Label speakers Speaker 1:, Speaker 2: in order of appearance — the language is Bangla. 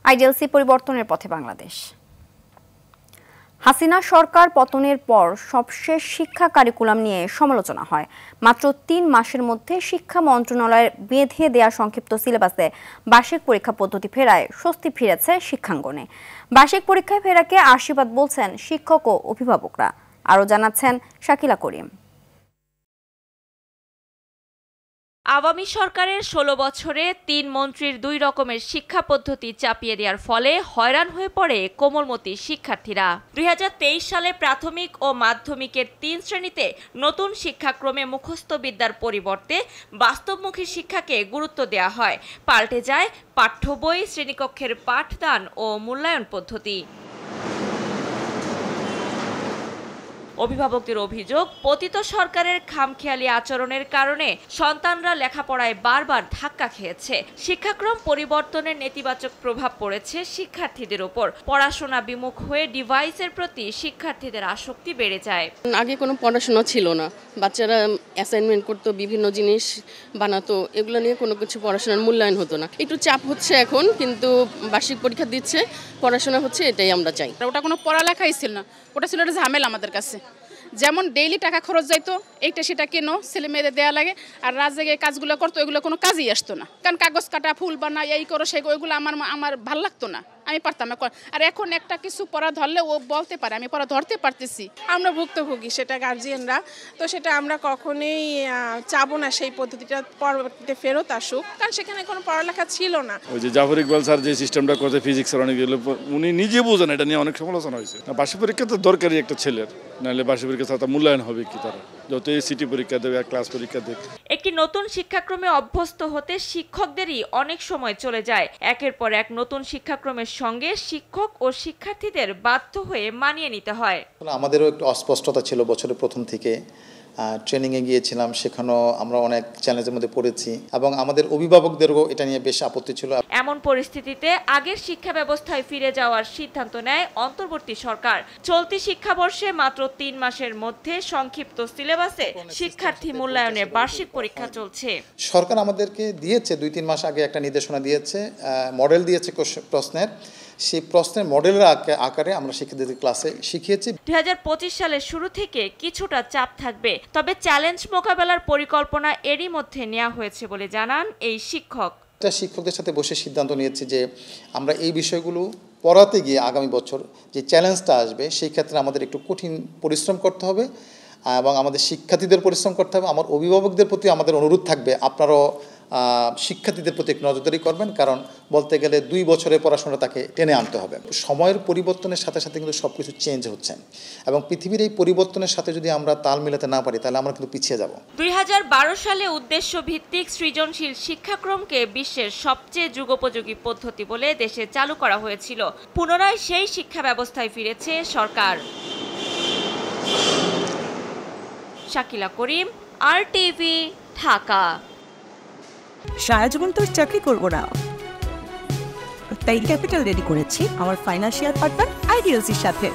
Speaker 1: আইডিএলসি পরিবর্তনের পথে বাংলাদেশ। হাসিনা সরকার পতনের পর সবশেষ শিক্ষা কারিকুলাম নিয়ে সমালোচনা হয়। মাত্র ৩ মাসের মধ্যে শিক্ষা মন্ত্রণালয়ের বেঁধে দেয়া সংক্ষিপ্ত সিলেবাসে বার্ষিক পরীক্ষা পদ্ধতি ফেরায় স্বস্তি ফিরেছে শিক্ষাঙ্গনে। বার্ষিক পরীক্ষায় ফেরাকে আশীর্বাদ বলছেন শিক্ষক ও অভিভাবকরা। আরও জানাচ্ছেন শাকিলা করিম।
Speaker 2: আওয়ামী সরকারের ১৬ বছরে ৩ মন্ত্রীর ২ রকমের শিক্ষা পদ্ধতি চাপিয়ে দেওয়ার ফলে হয়রান হয়ে পড়ে কোমলমতি শিক্ষার্থীরা। ২০২৩ সালে প্রাথমিক ও মাধ্যমিকের ৩ শ্রেণীতে নতুন শিক্ষাক্রমে মুখস্থ বিদ্যার পরিবর্তে বাস্তবমুখী শিক্ষাকে গুরুত্ব দেওয়া হয়। পাল্টে যায় পাঠ্য বই, শ্রেণীকক্ষের পাঠদান ও মূল্যায়ন পদ্ধতি। অভিভাবকদের অভিযোগ, পতিত সরকারের খামখেয়ালি আচরণের কারণে সন্তানরা লেখাপড়ায় বারবার ধাক্কা খেয়েছে। শিক্ষাক্রম পরিবর্তনের নেতিবাচক প্রভাব পড়েছে শিক্ষার্থীদের ওপর। পড়াশোনা বিমুখ হয়ে ডিভাইসের প্রতি শিক্ষার্থীদের আসক্তি বেড়ে যায়।
Speaker 3: আগে কোনো পড়াশোনা ছিল না, বাচ্চারা অ্যাসাইনমেন্ট করতো, বিভিন্ন জিনিস বানাতো, এগুলো নিয়ে কোনো কিছু পড়াশোনার মূল্যায়ন হতো না। একটু চাপ হচ্ছে এখন, কিন্তু বার্ষিক পরীক্ষা দিচ্ছে, পড়াশোনা হচ্ছে, এটাই আমরা চাই।
Speaker 4: ওটা কোনো পড়ালেখাই ছিল না, ওটা ছিল একটা ঝামেলা আমাদের কাছে। যেমন ডেইলি টাকা খরচ যাইতো, এইটা সেটা কেনো ছেলে মেয়েদের দেওয়া লাগে, আর রাত জেগে কাজগুলো করতো, এগুলো কোনো কাজই আসতো না। কারণ কাগজ কাটা, ফুল বানা, এই করো সেই, ওইগুলো আমার ভাল লাগতো না, আমি পারতাম না। আর এখন একটা কিছু পড়া ধরলে ও বলতে পারে আমি পড়া ধরতে পারতেছি।
Speaker 5: আমরা ভুক্তভোগী, সেটা গার্জিয়ানরা, তো সেটা আমরা কখনোই চাবো না সেই পদ্ধতিটা পরবর্তীতে ফেরত আসুক, কারণ সেখানে কোনো পড়ালেখা ছিল না।
Speaker 6: ওই যে জাফর ইকবাল স্যার যে সিস্টেমটা করতে ফিজিক্সের অনেকগুলো, উনি নিজে বোঝেন, এটা নিয়ে অনেক সমালোচনা হয়েছে। বার্ষিক পরীক্ষা তো দরকারি একটা ছেলের, নাহলে বার্ষিক পরীক্ষা ছাড়া মূল্যায়ন হবে কি? তারা যত সিটি পরীক্ষা দেবে, ক্লাস পরীক্ষা দেবে।
Speaker 2: একটি নতুন শিক্ষাক্রমে অভ্যস্ত হতে শিক্ষকদেরই অনেক সময় চলে যায়। একের পর এক নতুন শিক্ষাক্রমের সঙ্গে শিক্ষক ও শিক্ষার্থীদের বাধ্য হয়ে মানিয়ে নিতে হয়।
Speaker 7: আমাদেরও একটু অস্পষ্টতা ছিল বছরের প্রথম থেকে। ট্রেনিংয়ে গিয়েছিলাম, সেখানেও আমরা অনেক চ্যালেঞ্জের মধ্যে পড়েছি, এবং আমাদের অভিভাবকদেরও এটা নিয়ে বেশ আপত্তি ছিল।
Speaker 2: এমন পরিস্থিতিতে আগের শিক্ষা ব্যবস্থায় ফিরে যাওয়ার সিদ্ধান্ত নেয় অন্তর্বর্তী সরকার। চলতি শিক্ষাবর্ষে মাত্র ৩ মাসের মধ্যে সংক্ষিপ্ত সিলেবাসে শিক্ষার্থী মূল্যায়নের বার্ষিক পরীক্ষা চলছে।
Speaker 7: সরকার আমাদেরকে দিয়েছে ২-৩ মাস আগে একটা নির্দেশনা দিয়েছে, মডেল দিয়েছে প্রশ্নের। সেই প্রশ্নের মডেলের আকারে আমরা শিক্ষার্থীদের ক্লাসে শিখিয়েছি।
Speaker 2: ২০২৫ সালের শুরু থেকে কিছুটা চাপ থাকবে, তবে চ্যালেঞ্জ মোকাবেলার পরিকল্পনা এরই মধ্যে নেওয়া হয়েছে বলে জানান এই শিক্ষক।
Speaker 7: শিক্ষকদের সাথে বসে সিদ্ধান্ত নিয়েছি যে আমরা এই বিষয়গুলো পড়াতে গিয়ে আগামী বছর যে চ্যালেঞ্জটা আসবে, সেই ক্ষেত্রে আমাদের একটু কঠিন পরিশ্রম করতে হবে, এবং আমাদের শিক্ষার্থীদের পরিশ্রম করতে হবে। আমার অভিভাবকদের প্রতি আমাদের অনুরোধ থাকবে, আপনারাও শিক্ষার্থীদের প্রতি নজরদারি করবেন, কারণ বলতে গেলে ২ বছরের পড়াশোনা তাকে টেনে আনতে হবে। সময়ের পরিবর্তনের সাথে সাথে কিন্তু সব কিছু চেঞ্জ হচ্ছে, এবং পৃথিবীর এই পরিবর্তনের সাথে যদি আমরা তাল মিলাতে না পারি, তাহলে আমরা কিন্তু পিছিয়ে যাব।
Speaker 2: ২০১২ সালে উদ্দেশ্য ভিত্তিক সৃজনশীল শিক্ষাক্রমকে বিশ্বের সবচেয়ে যুগোপযোগী পদ্ধতি বলে দেশে চালু করা হয়েছিল। পুনরায় সেই শিক্ষা ব্যবস্থায় ফিরেছে সরকার। শাকিলা করিম, RTV, ঢাকা।
Speaker 8: সারা জীবন তো চাকরি করবো না, তাই ক্যাপিটাল রেডি করেছি আমার ফাইন্যান্সিয়াল পার্টনার আইডিএলসির সাথে।